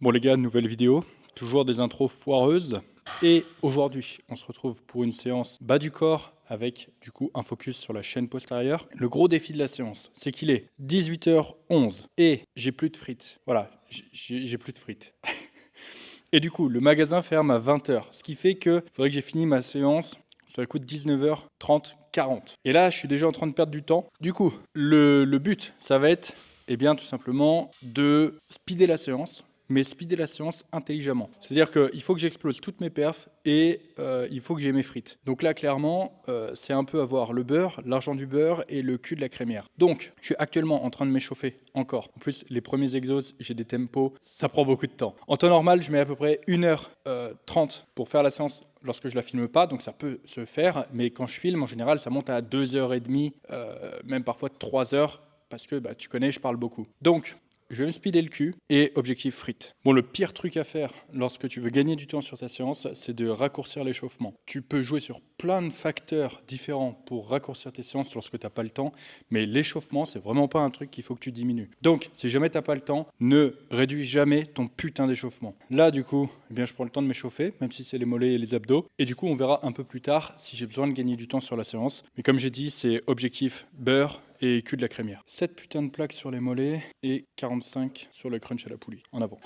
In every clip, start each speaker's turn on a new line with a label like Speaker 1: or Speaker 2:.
Speaker 1: Bon les gars, nouvelle vidéo, toujours des intros foireuses. Et aujourd'hui, on se retrouve pour une séance bas du corps avec du coup un focus sur la chaîne postérieure. Le gros défi de la séance, c'est qu'il est 18h11 et j'ai plus de frites. Voilà, j'ai plus de frites. Et du coup, le magasin ferme à 20h, ce qui fait que faudrait que j'ai fini ma séance sur le coup de 19h30, 40. Et là, je suis déjà en train de perdre du temps. Du coup, le but, ça va être, eh bien, tout simplement de speeder la séance, mais speeder la séance intelligemment. C'est-à-dire qu'il faut que j'explose toutes mes perfs et il faut que j'ai mes frites. Donc là, clairement, c'est un peu avoir le beurre, l'argent du beurre et le cul de la crémière. Donc, je suis actuellement en train de m'échauffer encore. En plus, les premiers exos, j'ai des tempos, ça prend beaucoup de temps. En temps normal, je mets à peu près 1h30 pour faire la séance lorsque je la filme pas, donc ça peut se faire, mais quand je filme, en général, ça monte à 2h30, même parfois 3h, parce que tu connais, je parle beaucoup. Donc, je vais me speeder le cul et objectif frites. Bon, le pire truc à faire lorsque tu veux gagner du temps sur ta séance, c'est de raccourcir l'échauffement. Tu peux jouer sur plein de facteurs différents pour raccourcir tes séances lorsque tu n'as pas le temps, mais l'échauffement, c'est vraiment pas un truc qu'il faut que tu diminues. Donc, si jamais tu n'as pas le temps, ne réduis jamais ton putain d'échauffement. Là, du coup, eh bien, je prends le temps de m'échauffer, même si c'est les mollets et les abdos. Et du coup, on verra un peu plus tard si j'ai besoin de gagner du temps sur la séance. Mais comme j'ai dit, c'est objectif beurre et cul de la crémière. 7 putains de plaques sur les mollets et 45 sur le crunch à la poulie. En avant.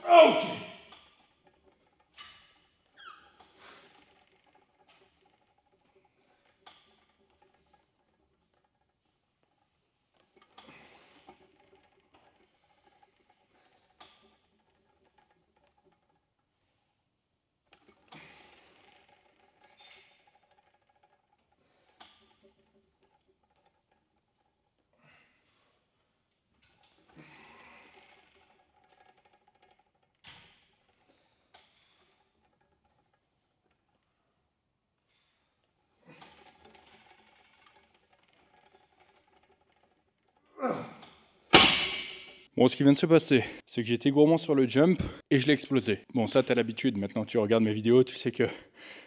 Speaker 1: Bon, ce qui vient de se passer, c'est que j'ai été gourmand sur le jump et je l'ai explosé. Bon, ça, t'as l'habitude. Maintenant, tu regardes mes vidéos, tu sais que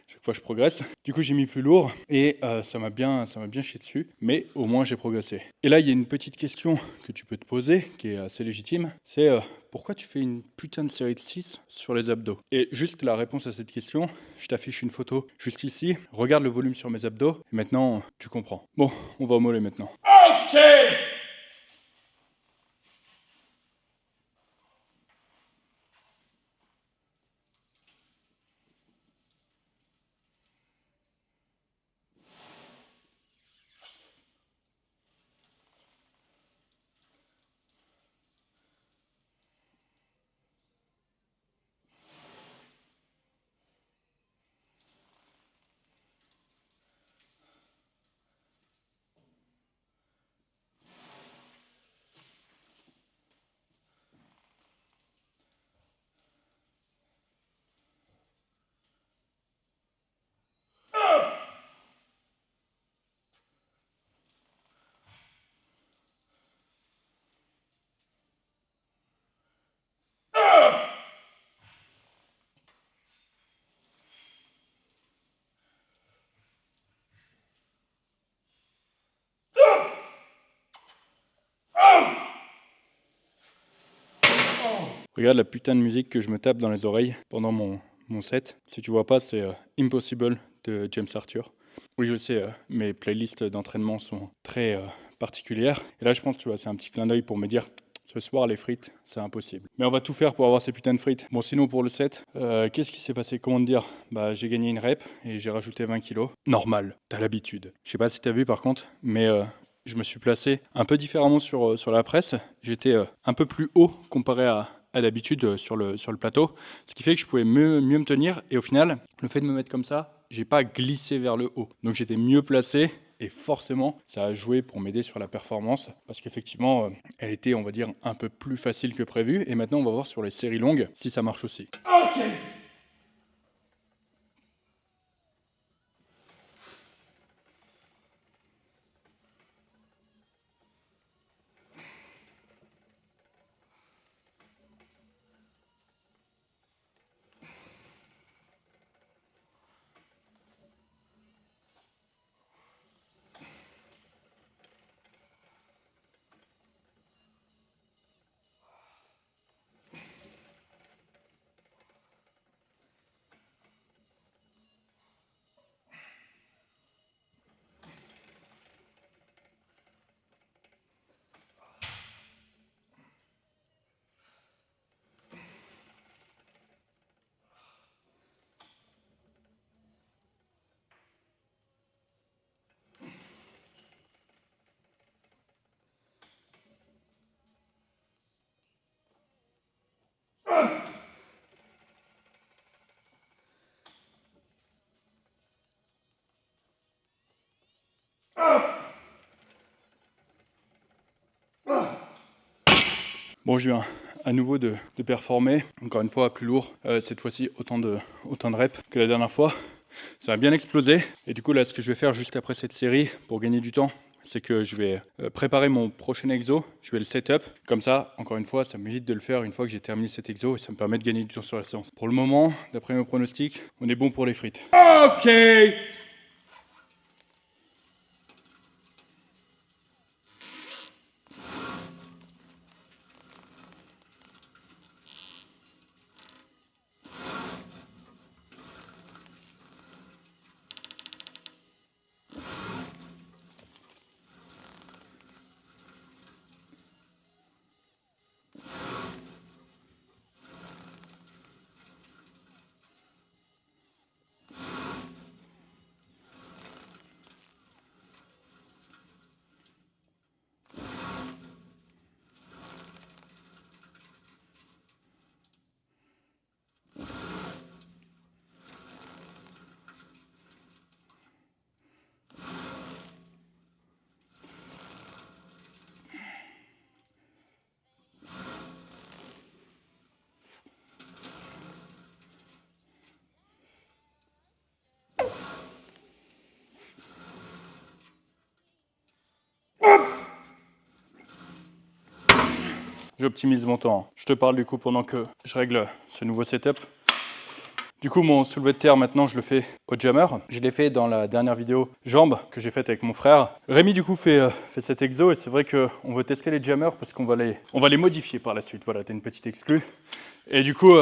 Speaker 1: chaque fois je progresse. Du coup, j'ai mis plus lourd et ça m'a bien chié dessus, mais au moins j'ai progressé. Et là, il y a une petite question que tu peux te poser, qui est assez légitime. C'est pourquoi tu fais une putain de série de 6 sur les abdos? Et juste la réponse à cette question, je t'affiche une photo juste ici. Regarde le volume sur mes abdos. Et maintenant, tu comprends. Bon, on va au mollet maintenant. Ok. Regarde la putain de musique que je me tape dans les oreilles pendant mon set. Si tu vois pas, c'est Impossible de James Arthur. Oui, je sais, mes playlists d'entraînement sont très particulières. Et là, je pense, tu vois, c'est un petit clin d'œil pour me dire, ce soir, les frites, c'est impossible. Mais on va tout faire pour avoir ces putains de frites. Bon, sinon, pour le set, qu'est-ce qui s'est passé? Comment te dire? J'ai gagné une rep et j'ai rajouté 20 kilos. Normal, t'as l'habitude. Je sais pas si t'as vu par contre, mais je me suis placé un peu différemment sur la presse. J'étais un peu plus haut comparé à d'habitude sur le plateau, ce qui fait que je pouvais mieux me tenir. Et au final, le fait de me mettre comme ça, j'ai pas glissé vers le haut. Donc j'étais mieux placé. Et forcément, ça a joué pour m'aider sur la performance, parce qu'effectivement, elle était, on va dire, un peu plus facile que prévu. Et maintenant, on va voir sur les séries longues si ça marche aussi. Ok. Bon, je viens à nouveau de performer, encore une fois plus lourd, cette fois-ci autant de reps que la dernière fois. Ça a bien explosé et du coup là ce que je vais faire juste après cette série pour gagner du temps, c'est que je vais préparer mon prochain exo, je vais le setup, comme ça encore une fois ça m'évite de le faire une fois que j'ai terminé cet exo et ça me permet de gagner du temps sur la séance. Pour le moment, d'après mes pronostics, on est bon pour les frites. Ok. J'optimise mon temps. Je te parle du coup pendant que je règle ce nouveau setup. Du coup, mon soulevé de terre, maintenant, je le fais au jammer. Je l'ai fait dans la dernière vidéo jambes que j'ai faite avec mon frère. Rémi, du coup, fait cet exo et c'est vrai qu'on veut tester les jammers parce qu'on va les modifier par la suite. Voilà, t'as une petite exclue. Et du coup,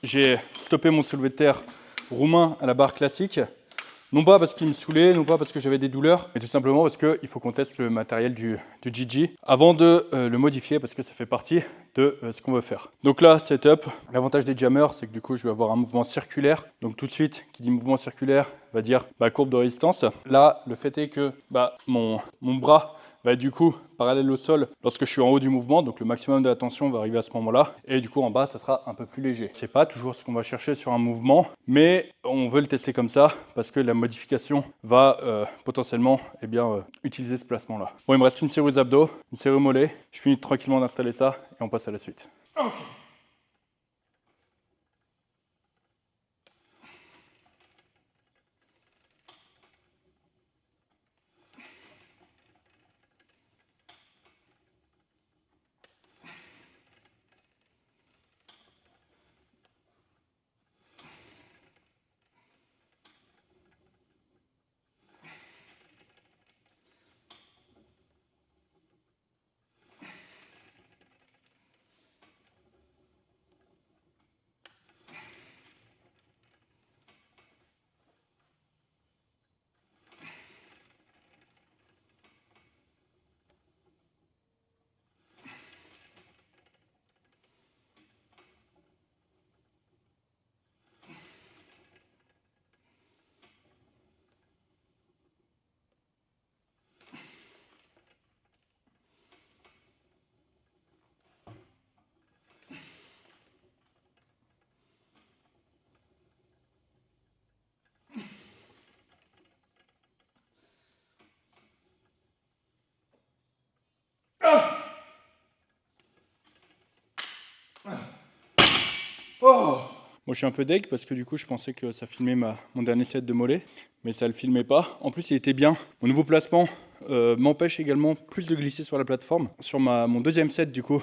Speaker 1: j'ai stoppé mon soulevé de terre roumain à la barre classique. Non pas parce qu'il me saoulait, non pas parce que j'avais des douleurs, mais tout simplement parce qu'il faut qu'on teste le matériel du GG avant de le modifier parce que ça fait partie de ce qu'on veut faire. Donc là, setup. L'avantage des jammers, c'est que du coup, je vais avoir un mouvement circulaire. Donc tout de suite, qui dit mouvement circulaire, va dire courbe de résistance. Là, le fait est que mon bras va être du coup parallèle au sol lorsque je suis en haut du mouvement, donc le maximum de la tension va arriver à ce moment-là, et du coup en bas ça sera un peu plus léger. C'est pas toujours ce qu'on va chercher sur un mouvement, mais on veut le tester comme ça parce que la modification va potentiellement utiliser ce placement-là. Bon, il me reste une série aux abdos, une série aux mollets, je finis tranquillement d'installer ça et on passe à la suite. Okay. Oh. Moi je suis un peu deg parce que du coup je pensais que ça filmait mon dernier set de mollet, mais ça le filmait pas. En plus il était bien. Mon nouveau placement m'empêche également plus de glisser sur la plateforme. Sur mon deuxième set du coup,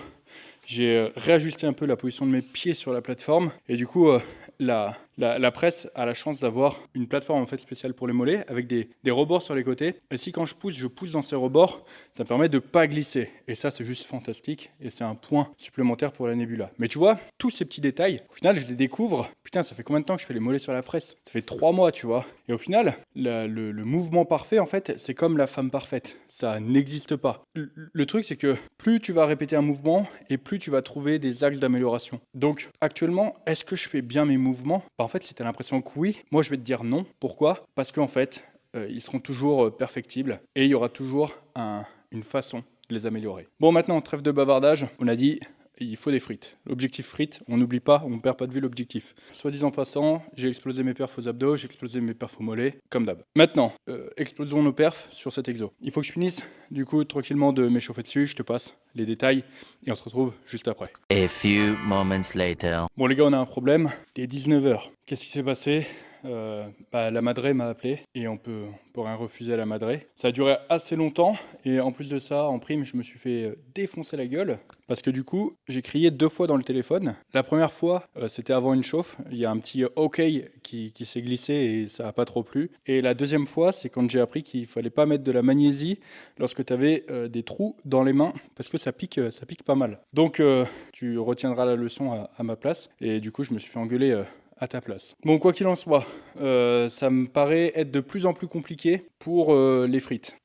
Speaker 1: j'ai réajusté un peu la position de mes pieds sur la plateforme et du coup la presse a la chance d'avoir une plateforme en fait spéciale pour les mollets avec des rebords sur les côtés. Et si quand je pousse dans ces rebords, ça me permet de pas glisser. Et ça c'est juste fantastique et c'est un point supplémentaire pour la Nebula. Mais tu vois, tous ces petits détails, au final je les découvre. Putain, ça fait combien de temps que je fais les mollets sur la presse? Ça fait 3 mois, tu vois. Et au final, le mouvement parfait en fait, c'est comme la femme parfaite. Ça n'existe pas. Le truc c'est que plus tu vas répéter un mouvement et plus tu vas trouver des axes d'amélioration. Donc actuellement, est-ce que je fais bien mes mouvements? En fait, si tu as l'impression que oui, moi je vais te dire non. Pourquoi? Parce qu'en fait, ils seront toujours perfectibles et il y aura toujours une façon de les améliorer. Bon, maintenant, trêve de bavardage. On a dit, il faut des frites. L'objectif frites, on n'oublie pas, on ne perd pas de vue l'objectif. Soit disant passant, j'ai explosé mes perfs aux abdos, j'ai explosé mes perfs aux mollets, comme d'hab. Maintenant, explosons nos perfs sur cet exo. Il faut que je finisse, du coup, tranquillement de m'échauffer dessus, je te passe les détails, et on se retrouve juste après.
Speaker 2: A few moments later.
Speaker 1: Bon les gars, on a un problème, il est 19h. Qu'est-ce qui s'est passé ? La Madré m'a appelé et on peut rien refuser à la Madré. Ça a duré assez longtemps et en plus de ça, en prime, je me suis fait défoncer la gueule parce que du coup, j'ai crié 2 fois dans le téléphone. La première fois, c'était avant une chauffe. Il y a un petit OK qui s'est glissé et ça a pas trop plu. Et la deuxième fois, c'est quand j'ai appris qu'il fallait pas mettre de la magnésie lorsque tu avais des trous dans les mains parce que ça pique pas mal. Donc, tu retiendras la leçon à ma place. Et du coup, je me suis fait engueuler à ta place. Bon, quoi qu'il en soit, ça me paraît être de plus en plus compliqué pour les frites.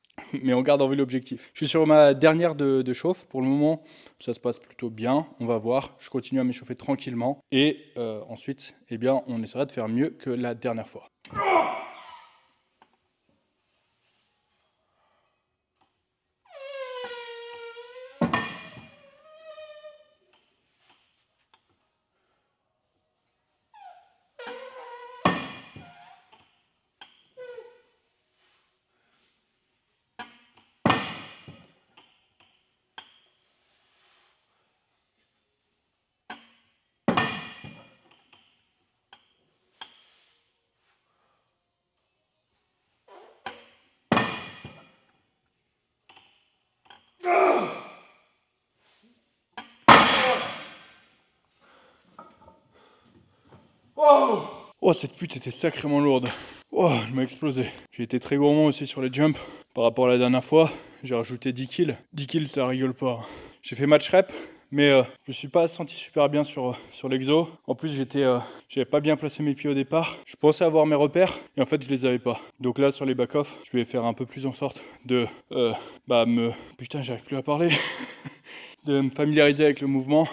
Speaker 1: Mais on garde en vue l'objectif. Je suis sur ma dernière de chauffe. Pour le moment, ça se passe plutôt bien. On va voir. Je continue à m'échauffer tranquillement. Et ensuite, eh bien, on essaiera de faire mieux que la dernière fois. Oh, cette pute était sacrément lourde. Oh, elle m'a explosé. J'ai été très gourmand aussi sur les jumps. Par rapport à la dernière fois, j'ai rajouté 10 kills. 10 kills, ça rigole pas. J'ai fait match rep, mais je me suis pas senti super bien sur l'exo. En plus, j'avais pas bien placé mes pieds au départ. Je pensais avoir mes repères, et en fait, je les avais pas. Donc là, sur les back-off, je vais faire un peu plus en sorte de Putain, j'arrive plus à parler. De me familiariser avec le mouvement.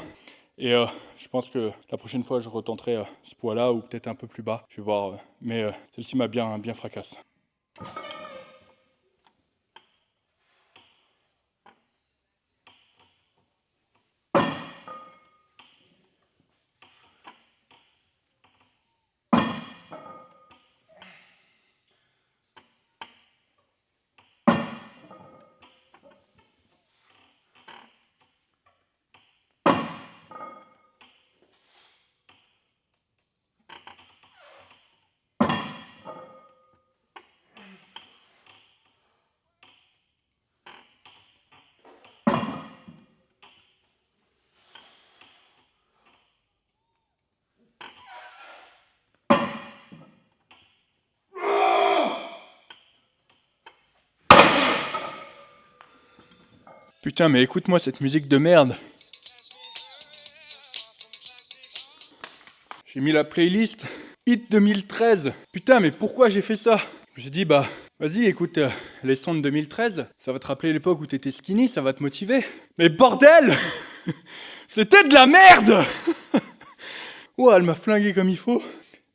Speaker 1: Et je pense que la prochaine fois, je retenterai ce poids-là ou peut-être un peu plus bas. Je vais voir. Mais celle-ci m'a bien fracasse. Putain, mais écoute-moi cette musique de merde. J'ai mis la playlist Hit 2013. Putain, mais pourquoi j'ai fait ça ? Je me suis dit, vas-y, écoute, les sons de 2013, ça va te rappeler l'époque où t'étais skinny, ça va te motiver. Mais bordel ! C'était de la merde ! Ouah, elle m'a flingué comme il faut.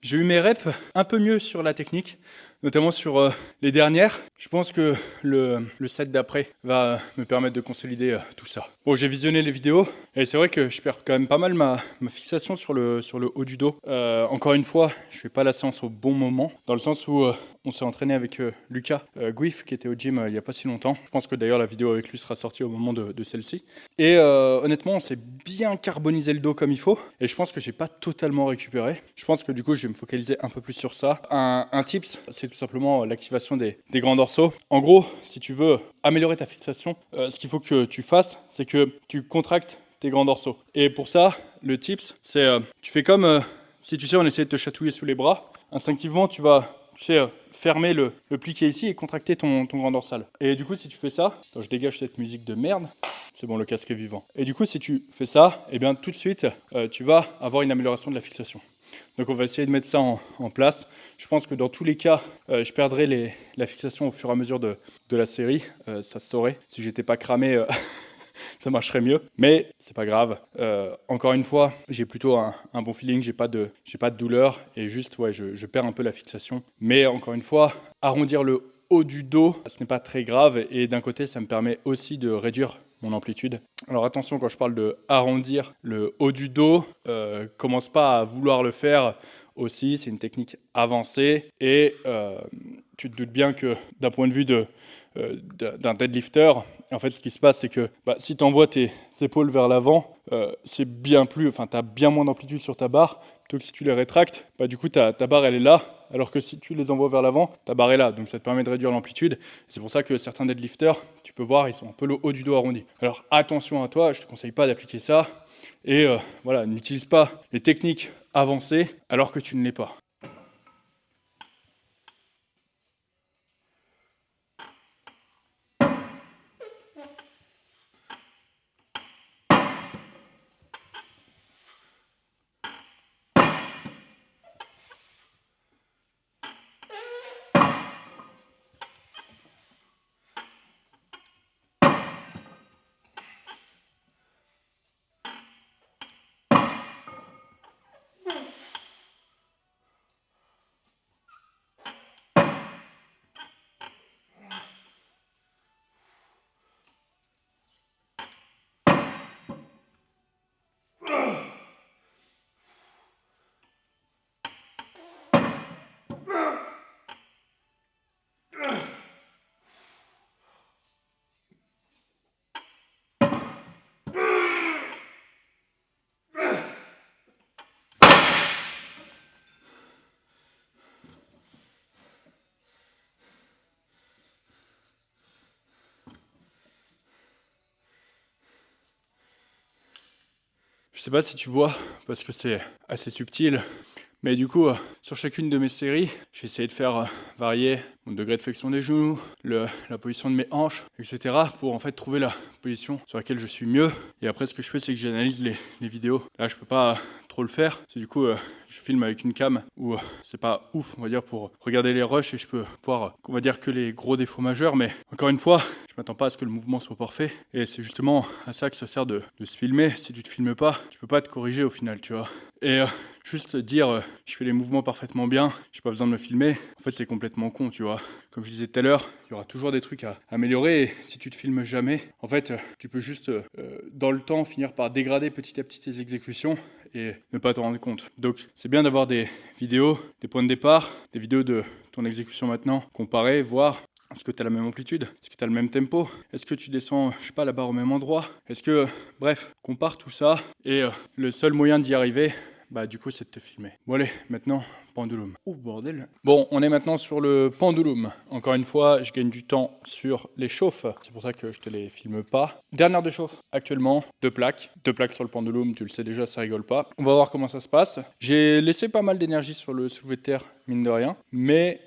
Speaker 1: J'ai eu mes reps un peu mieux sur la technique, notamment sur les dernières. Je pense que le set d'après va me permettre de consolider tout ça. Bon, j'ai visionné les vidéos et c'est vrai que je perds quand même pas mal ma fixation sur le haut du dos. Encore une fois, je fais pas la séance au bon moment, dans le sens où on s'est entraîné avec Lucas Guif, qui était au gym il y a pas si longtemps. Je pense que d'ailleurs la vidéo avec lui sera sortie au moment de celle-ci. Et honnêtement, on s'est bien carbonisé le dos comme il faut. Et je pense que j'ai pas totalement récupéré. Je pense que du coup, je vais me focaliser un peu plus sur ça. Un tips, c'est tout simplement l'activation des grands dorsaux. En gros, si tu veux améliorer ta fixation, ce qu'il faut que tu fasses, c'est que tu contractes tes grands dorsaux. Et pour ça, le tips, c'est tu fais comme si tu sais, on essaie de te chatouiller sous les bras. Instinctivement, tu vas fermer le pli qui est ici et contracter ton grand dorsal. Et du coup, si tu fais ça, attends, je dégage cette musique de merde. C'est bon, le casque est vivant. Et du coup, si tu fais ça, eh bien tout de suite, tu vas avoir une amélioration de la fixation. Donc on va essayer de mettre ça en place. Je pense que dans tous les cas, je perdrai la fixation au fur et à mesure de la série. Ça se saurait. Si j'étais pas cramé, ça marcherait mieux. Mais c'est pas grave. Encore une fois, j'ai plutôt un bon feeling. J'ai pas de douleur. Et juste, je perds un peu la fixation. Mais encore une fois, arrondir le haut du dos, ce n'est pas très grave. Et d'un côté, ça me permet aussi de réduire mon amplitude. Alors attention, quand je parle de arrondir le haut du dos, commence pas à vouloir le faire aussi, c'est une technique avancée et tu te doutes bien que d'un point de vue d'un deadlifter, en fait ce qui se passe c'est que si tu envoies tes épaules vers l'avant, c'est bien plus, enfin tu as bien moins d'amplitude sur ta barre, plutôt que si tu les rétractes, du coup ta barre elle est là, alors que si tu les envoies vers l'avant, ta barre est là, donc ça te permet de réduire l'amplitude. C'est pour ça que certains deadlifters, tu peux voir, ils sont un peu le haut du dos arrondi. Alors attention à toi, je te conseille pas d'appliquer ça, et voilà, n'utilise pas les techniques avancées alors que tu ne l'es pas. Je sais pas si tu vois, parce que c'est assez subtil, mais du coup, sur chacune de mes séries, j'ai essayé de faire varier mon degré de flexion des genoux, la position de mes hanches, etc. pour en fait trouver la position sur laquelle je suis mieux. Et après, ce que je fais, c'est que j'analyse les vidéos. Là, je peux pas trop le faire. C'est du coup, je filme avec une cam où c'est pas ouf, on va dire, pour regarder les rushs et je peux voir, on va dire, que les gros défauts majeurs. Mais encore une fois, je m'attends pas à ce que le mouvement soit parfait. Et c'est justement à ça que ça sert de se filmer. Si tu te filmes pas, tu peux pas te corriger au final, tu vois. Et juste dire je fais les mouvements parfaitement bien, j'ai pas besoin de me filmer, en fait c'est complètement con, tu vois. Comme je disais tout à l'heure, il y aura toujours des trucs à améliorer et si tu te filmes jamais, en fait tu peux juste dans le temps finir par dégrader petit à petit tes exécutions et ne pas t'en rendre compte. Donc c'est bien d'avoir des vidéos, des points de départ, des vidéos de ton exécution maintenant, comparer, voir. Est-ce que tu as la même amplitude? Est-ce que tu as le même tempo? Est-ce que tu descends, je sais pas, la barre au même endroit? Est-ce que, bref, compare tout ça et le seul moyen d'y arriver, du coup, c'est de te filmer. Bon allez, maintenant, pendulum. Oh bordel. Bon, on est maintenant sur le pendulum. Encore une fois, je gagne du temps sur les chauffes. C'est pour ça que je te les filme pas. Dernière de chauffe, actuellement, 2 plaques. 2 plaques sur le pendulum, tu le sais déjà, ça rigole pas. On va voir comment ça se passe. J'ai laissé pas mal d'énergie sur le soulevé de terre, mine de rien, mais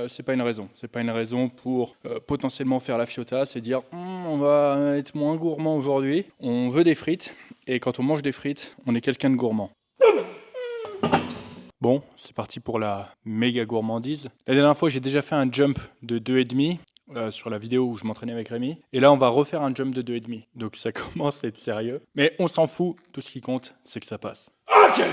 Speaker 1: c'est pas une raison. C'est pas une raison pour potentiellement faire la fiotasse et dire on va être moins gourmand aujourd'hui. On veut des frites et quand on mange des frites, on est quelqu'un de gourmand. Bon, c'est parti pour la méga gourmandise. La dernière fois, j'ai déjà fait un jump de 2,5 sur la vidéo où je m'entraînais avec Rémi. Et là, on va refaire un jump de 2,5. Donc ça commence à être sérieux. Mais on s'en fout. Tout ce qui compte, c'est que ça passe. Ok.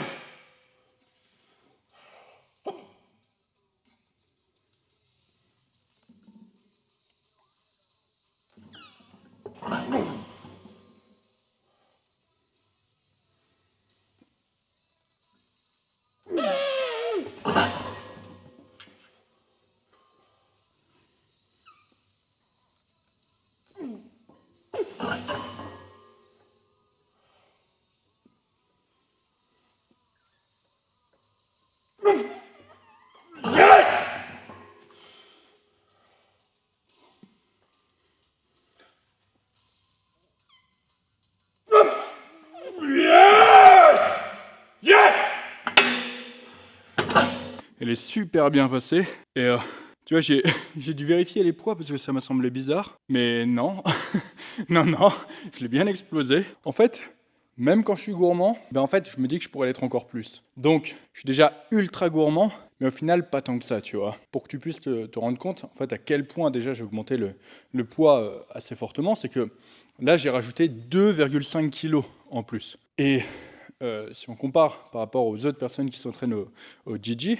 Speaker 1: Elle est super bien passée. Et tu vois, j'ai dû vérifier les poids parce que ça m'a semblé bizarre. Mais non, non, je l'ai bien explosé. En fait, même quand je suis gourmand, en fait, je me dis que je pourrais l'être encore plus. Donc, je suis déjà ultra gourmand, mais au final, pas tant que ça, tu vois. Pour que tu puisses te rendre compte, en fait, à quel point déjà j'ai augmenté le poids assez fortement, c'est que là, j'ai rajouté 2,5 kilos en plus. Et si on compare par rapport aux autres personnes qui s'entraînent au GG,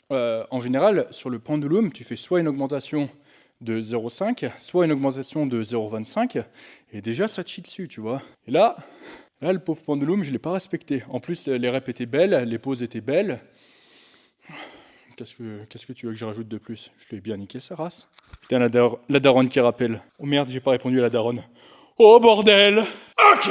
Speaker 1: en général, sur le pendulum, tu fais soit une augmentation de 0,5, soit une augmentation de 0,25, et déjà ça te chie dessus, tu vois. Et là, le pauvre pendulum, je ne l'ai pas respecté. En plus, les reps étaient belles, les pauses étaient belles. Qu'est-ce que tu veux que je rajoute de plus? Je lui ai bien niqué sa race. Putain, la daronne qui rappelle. Oh merde, j'ai pas répondu à la daronne. Oh bordel! Ok!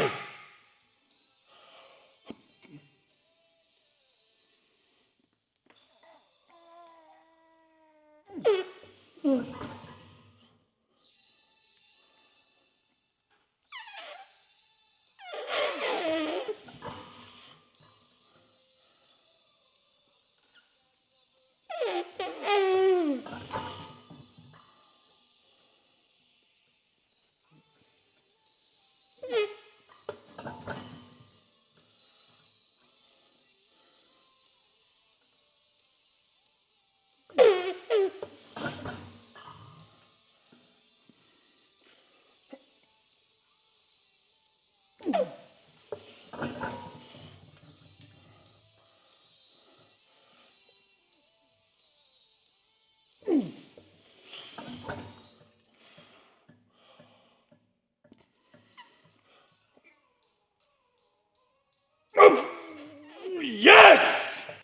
Speaker 1: Yes!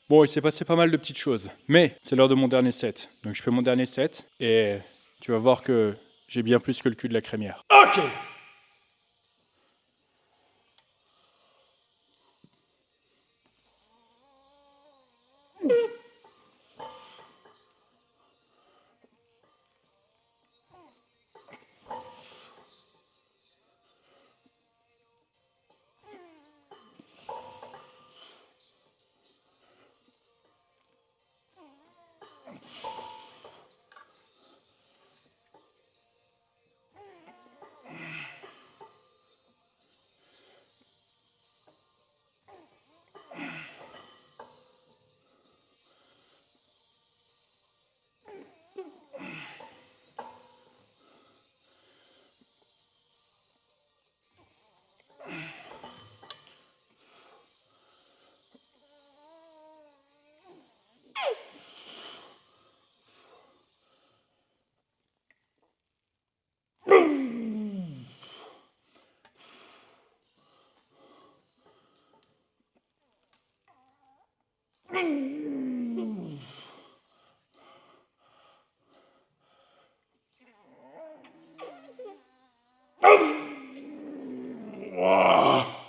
Speaker 1: Bon, il s'est passé pas mal de petites choses, mais c'est l'heure de mon dernier set. Donc je fais mon dernier set et tu vas voir que j'ai bien plus que le cul de la crémière. Ok!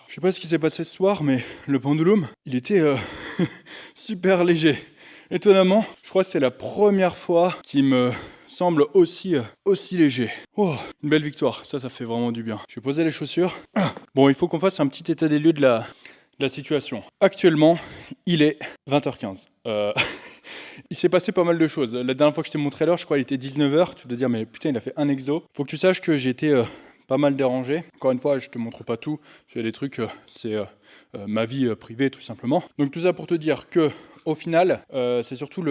Speaker 1: Je sais pas ce qui s'est passé ce soir, mais le pendulum, il était super léger. Étonnamment, je crois que c'est la première fois qu'il me semble aussi léger. Oh, une belle victoire, ça fait vraiment du bien. Je vais poser les chaussures. Bon, il faut qu'on fasse un petit état des lieux de la situation. Actuellement, il est 20h15. Il s'est passé pas mal de choses. La dernière fois que je t'ai montré l'heure, je crois qu'il était 19h. Tu dois dire, mais putain, il a fait un exo. Faut que tu saches que j'ai été pas mal dérangé. Encore une fois, je te montre pas tout. Il y a des trucs, c'est ma vie privée tout simplement. Donc tout ça pour te dire que au final, c'est surtout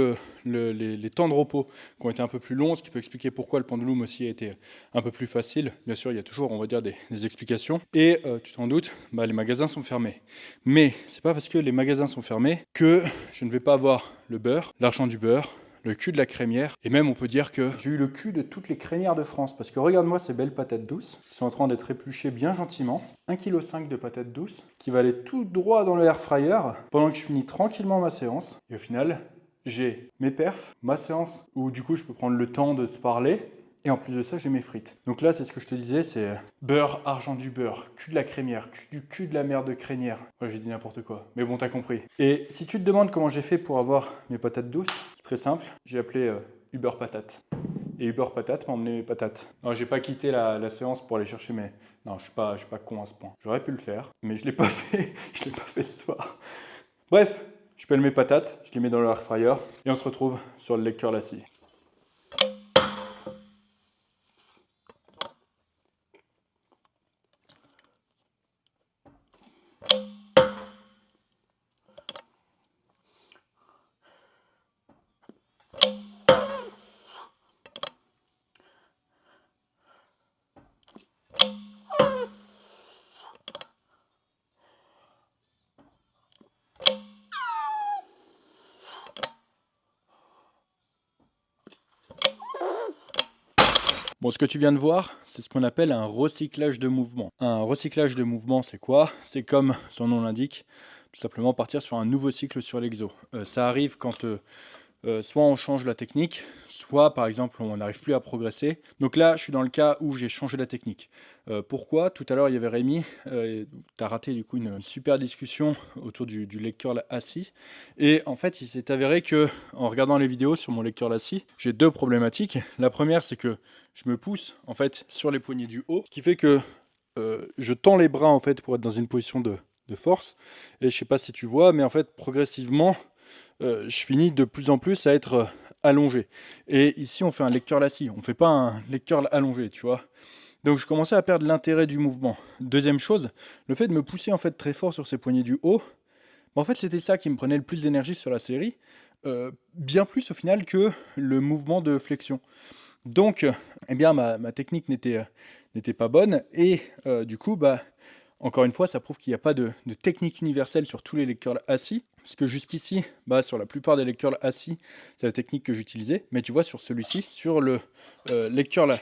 Speaker 1: les temps de repos qui ont été un peu plus longs, ce qui peut expliquer pourquoi le pendulum aussi a été un peu plus facile. Bien sûr, il y a toujours, on va dire, des explications. Et tu t'en doutes, les magasins sont fermés. Mais c'est pas parce que les magasins sont fermés que je ne vais pas avoir le beurre, l'argent du beurre, le cul de la crémière, et même on peut dire que j'ai eu le cul de toutes les crémières de France, parce que regarde-moi ces belles patates douces, qui sont en train d'être épluchées bien gentiment, 1,5 kg de patates douces, qui va aller tout droit dans le air fryer, pendant que je finis tranquillement ma séance, et au final, j'ai mes perfs, ma séance, où du coup je peux prendre le temps de te parler, et en plus de ça, j'ai mes frites. Donc là, c'est ce que je te disais, c'est beurre, argent du beurre, cul de la crémière, cul de la mère de crémière. Ouais, j'ai dit n'importe quoi, mais bon, t'as compris. Et si tu te demandes comment j'ai fait pour avoir mes patates douces, c'est très simple, j'ai appelé Uber Patate. Et Uber Patate m'a emmené mes patates. Non, j'ai pas quitté la séance pour aller chercher mes... Non, je suis pas con à ce point. J'aurais pu le faire, mais je l'ai pas fait. Je l'ai pas fait ce soir. Bref, je pèle mes patates, je les mets dans le air fryer, et on se retrouve sur le lecteur lassi. Bon, ce que tu viens de voir, c'est ce qu'on appelle un recyclage de mouvement. Un recyclage de mouvement, c'est quoi? C'est comme son nom l'indique, tout simplement partir sur un nouveau cycle sur l'exo. Ça arrive quand soit on change la technique, soit par exemple on n'arrive plus à progresser. Donc là, je suis dans le cas où j'ai changé la technique. Pourquoi? Tout à l'heure, il y avait Rémi, tu as raté du coup une super discussion autour du leg curl assis. Et en fait, il s'est avéré que en regardant les vidéos sur mon leg curl assis, j'ai deux problématiques. La première, c'est que je me pousse en fait sur les poignets du haut, ce qui fait que je tends les bras en fait pour être dans une position de force. Et je sais pas si tu vois, mais en fait progressivement, je finis de plus en plus à être allongé. Et ici, on fait un leg curl assis, on fait pas un leg curl allongé, tu vois. Donc je commençais à perdre l'intérêt du mouvement. Deuxième chose, le fait de me pousser en fait très fort sur ces poignets du haut, en fait c'était ça qui me prenait le plus d'énergie sur la série, bien plus au final que le mouvement de flexion. Donc, eh bien, ma technique n'était pas bonne et du coup, bah, encore une fois, ça prouve qu'il n'y a pas de technique universelle sur tous les leg curls assis, parce que jusqu'ici, bah, sur la plupart des leg curls assis, c'est la technique que j'utilisais, mais tu vois, sur celui-ci, sur le leg curl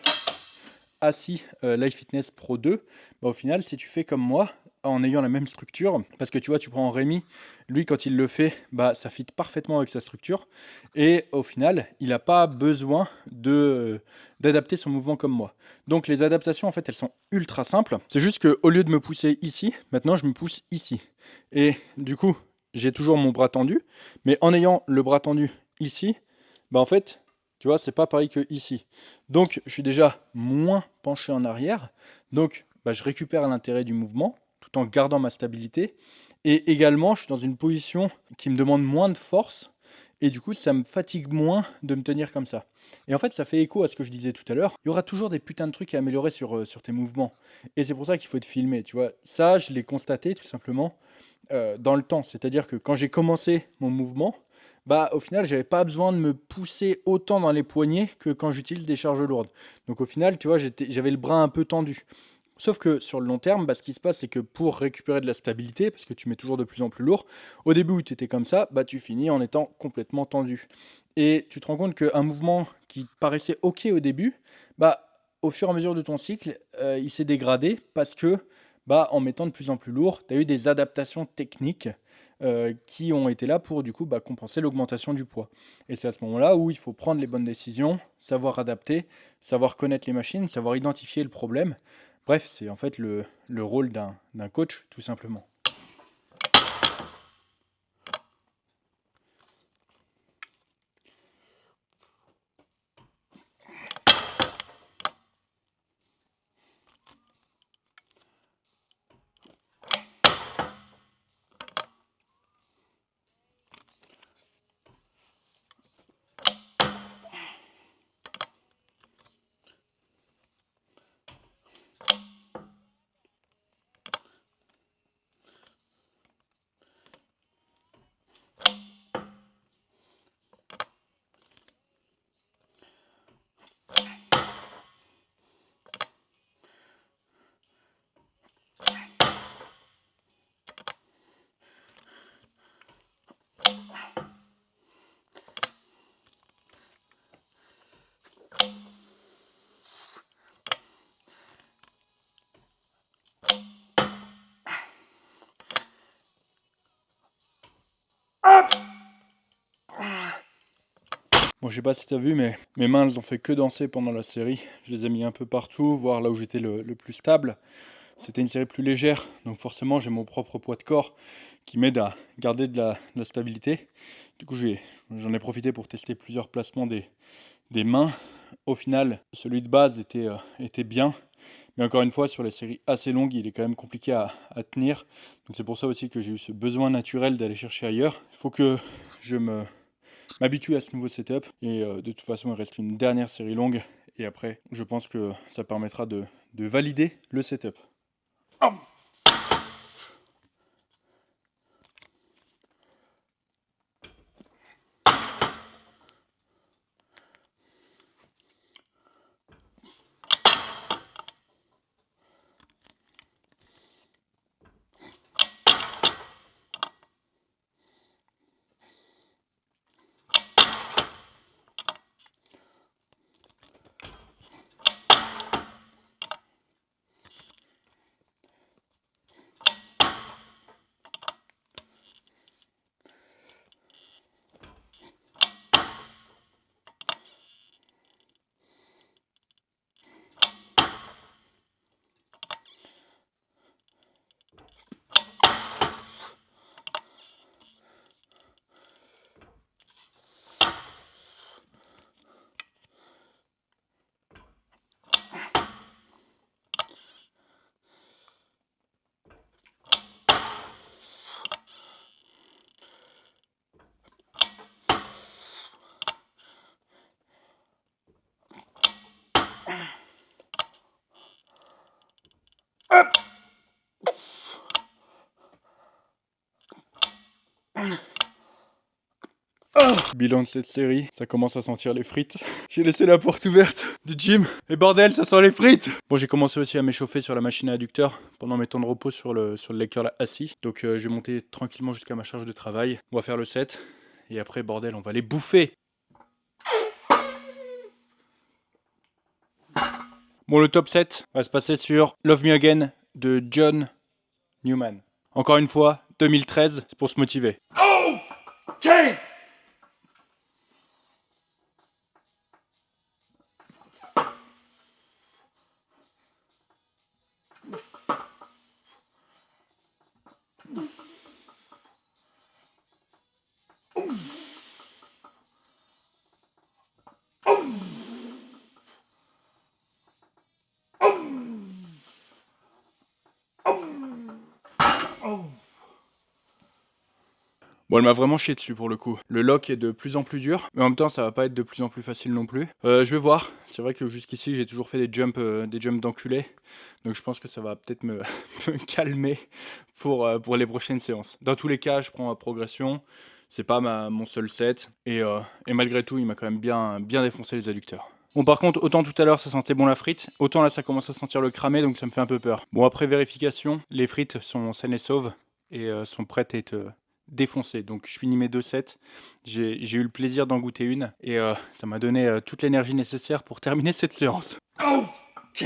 Speaker 1: assis Life Fitness Pro 2, bah, au final, si tu fais comme moi, en ayant la même structure, parce que tu vois, tu prends Rémi, lui, quand il le fait, bah, ça fit parfaitement avec sa structure, et au final, il n'a pas besoin d'adapter son mouvement comme moi. Donc les adaptations, en fait, elles sont ultra simples. C'est juste qu'au lieu de me pousser ici, maintenant, je me pousse ici. Et du coup, j'ai toujours mon bras tendu, mais en ayant le bras tendu ici, bah, en fait, tu vois, c'est pas pareil que ici. Donc, je suis déjà moins penché en arrière. Donc, bah, je récupère l'intérêt du mouvement tout en gardant ma stabilité. Et également, je suis dans une position qui me demande moins de force. Et du coup, ça me fatigue moins de me tenir comme ça. Et en fait, ça fait écho à ce que je disais tout à l'heure. Il y aura toujours des putains de trucs à améliorer sur tes mouvements. Et c'est pour ça qu'il faut te filmer. Tu vois, ça, je l'ai constaté tout simplement dans le temps. C'est-à-dire que quand j'ai commencé mon mouvement, bah, au final, j'avais pas besoin de me pousser autant dans les poignets que quand j'utilise des charges lourdes. Donc au final, tu vois, j'avais le bras un peu tendu. Sauf que sur le long terme, bah, ce qui se passe, c'est que pour récupérer de la stabilité, parce que tu mets toujours de plus en plus lourd, au début où tu étais comme ça, bah, tu finis en étant complètement tendu. Et tu te rends compte qu'un mouvement qui paraissait OK au début, bah, au fur et à mesure de ton cycle, il s'est dégradé parce que bah, en mettant de plus en plus lourd, tu as eu des adaptations techniques qui ont été là pour du coup bah, compenser l'augmentation du poids. Et c'est à ce moment-là où il faut prendre les bonnes décisions, savoir adapter, savoir connaître les machines, savoir identifier le problème. Bref, c'est en fait le rôle d'un coach, tout simplement. Bon, je sais pas si tu as vu, mais mes mains, elles ont fait que danser pendant la série. Je les ai mis un peu partout, voir là où j'étais le plus stable. C'était une série plus légère, donc forcément, j'ai mon propre poids de corps qui m'aide à garder de la stabilité. Du coup, j'en ai profité pour tester plusieurs placements des mains. Au final, celui de base était bien. Mais encore une fois, sur les séries assez longues, il est quand même compliqué à tenir. Donc c'est pour ça aussi que j'ai eu ce besoin naturel d'aller chercher ailleurs. Il faut que je m'habitue à ce nouveau setup. Et de toute façon, il reste une dernière série longue. Et après, je pense que ça permettra de valider le setup. Oh. Bilan de cette série, ça commence à sentir les frites. J'ai laissé la porte ouverte du gym et bordel, ça sent les frites. Bon, j'ai commencé aussi à m'échauffer sur la machine à adducteurs pendant mes temps de repos sur le leg curl assis. Donc je vais monter tranquillement jusqu'à ma charge de travail. On va faire le set et après bordel, on va les bouffer. Bon, le top 7 va se passer sur Love Me Again de John Newman. Encore une fois, 2013, c'est pour se motiver. OK. Bon, elle m'a vraiment chié dessus pour le coup. Le lock est de plus en plus dur, mais en même temps, ça va pas être de plus en plus facile non plus. Je vais voir. C'est vrai que jusqu'ici, j'ai toujours fait des jumps d'enculé. Donc je pense que ça va peut-être me, me calmer pour les prochaines séances. Dans tous les cas, je prends ma progression. C'est pas mon seul set. Et malgré tout, il m'a quand même bien défoncé les adducteurs. Bon, par contre, autant tout à l'heure ça sentait bon la frite, autant là ça commence à sentir le cramé, donc ça me fait un peu peur. Bon, après vérification, les frites sont saines et sauves et sont prêtes à être défoncées. Donc je finis mes 2 sets. J'ai eu le plaisir d'en goûter une et ça m'a donné toute l'énergie nécessaire pour terminer cette séance. OK.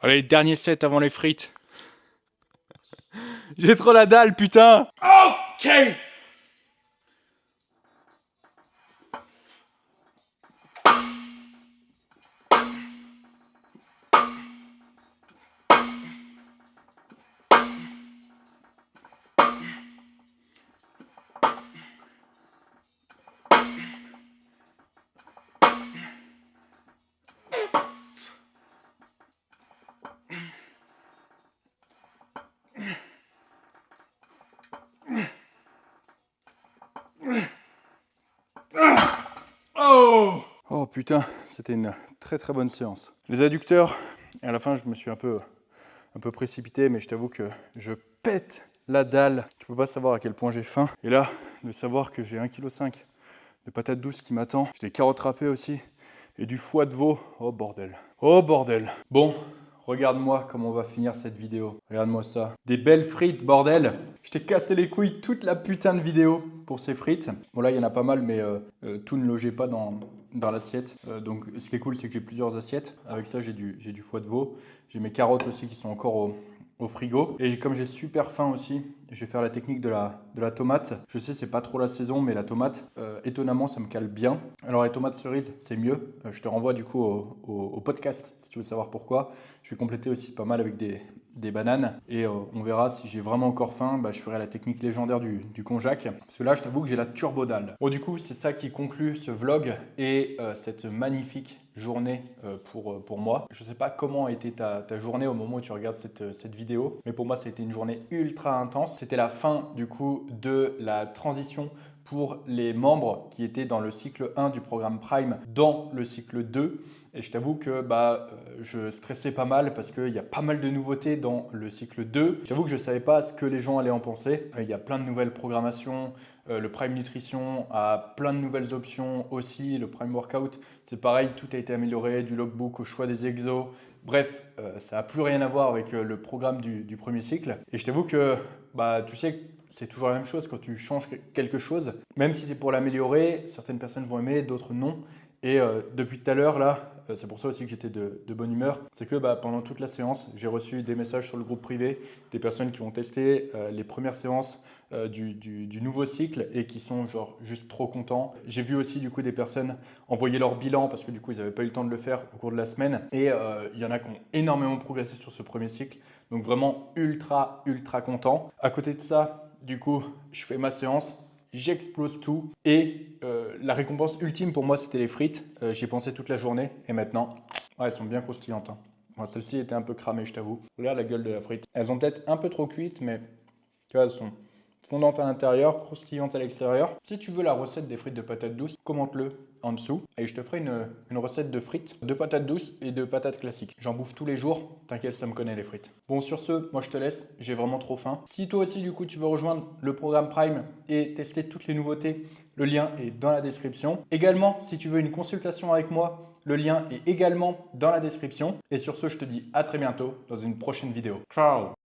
Speaker 1: Allez, dernier set avant les frites. J'ai trop la dalle, putain. OK. Oh putain, c'était une très très bonne séance. Les adducteurs, à la fin je me suis un peu précipité, mais je t'avoue que je pète la dalle. Tu peux pas savoir à quel point j'ai faim. Et là, de savoir que j'ai 1,5 kg de patates douces qui m'attend, j'ai des carottes râpées aussi, et du foie de veau. Oh bordel. Oh bordel. Bon, regarde-moi comment on va finir cette vidéo. Regarde-moi ça. Des belles frites, bordel. Je t'ai cassé les couilles toute la putain de vidéo pour ces frites. Bon là, il y en a pas mal, mais tout ne logeait pas dans l'assiette. Donc ce qui est cool, c'est que j'ai plusieurs assiettes. Avec ça, j'ai du foie de veau. J'ai mes carottes aussi qui sont encore au frigo. Et comme j'ai super faim aussi, je vais faire la technique de la tomate. Je sais, c'est pas trop la saison, mais la tomate, étonnamment, ça me cale bien. Alors les tomates cerises, c'est mieux. Je te renvoie du coup au podcast si tu veux savoir pourquoi. Je vais compléter aussi pas mal avec des bananes. Et on verra si j'ai vraiment encore faim, je ferai la technique légendaire du konjac. Parce que là, je t'avoue que j'ai la turbo-dalle. Bon, du coup, c'est ça qui conclut ce vlog et cette magnifique journée pour moi. Je ne sais pas comment a été ta journée au moment où tu regardes cette vidéo, mais pour moi, ça a été une journée ultra intense. C'était la fin du coup de la transition pour les membres qui étaient dans le cycle 1 du programme Prime dans le cycle 2. Et je t'avoue que je stressais pas mal parce qu'il y a pas mal de nouveautés dans le cycle 2. J'avoue que je ne savais pas ce que les gens allaient en penser. Il y a plein de nouvelles programmations. Le Prime Nutrition a plein de nouvelles options aussi. Le Prime Workout, c'est pareil, tout a été amélioré, du logbook au choix des exos. Bref, ça n'a plus rien à voir avec le programme du premier cycle. Et je t'avoue que, tu sais, c'est toujours la même chose quand tu changes quelque chose. Même si c'est pour l'améliorer, certaines personnes vont aimer, d'autres non. Et depuis tout à l'heure, là, c'est pour ça aussi que j'étais de bonne humeur, c'est que pendant toute la séance, j'ai reçu des messages sur le groupe privé, des personnes qui ont testé les premières séances du nouveau cycle et qui sont genre juste trop contents. J'ai vu aussi du coup des personnes envoyer leur bilan parce que du coup ils n'avaient pas eu le temps de le faire au cours de la semaine. Et il y en a qui ont énormément progressé sur ce premier cycle. Donc vraiment ultra content. À côté de ça, du coup, je fais ma séance. J'explose tout et la récompense ultime pour moi c'était les frites. J'y ai pensé toute la journée et maintenant Ouais, elles sont bien croustillantes, hein. Moi, celle-ci était un peu cramée, je t'avoue. Regarde la gueule de la frite. Elles ont peut-être un peu trop cuites, mais tu vois, elles sont fondantes à l'intérieur, croustillantes à l'extérieur. Si tu veux la recette des frites de patates douces, commente-le en dessous et je te ferai une recette de frites de patates douces et de patates classiques. J'en bouffe tous les jours, t'inquiète, ça me connaît les frites. Bon, sur ce, moi je te laisse, j'ai vraiment trop faim. Si toi aussi, du coup, tu veux rejoindre le programme Prime et tester toutes les nouveautés, le lien est dans la description. Également, si tu veux une consultation avec moi, le lien est également dans la description. Et sur ce, je te dis à très bientôt dans une prochaine vidéo. Ciao!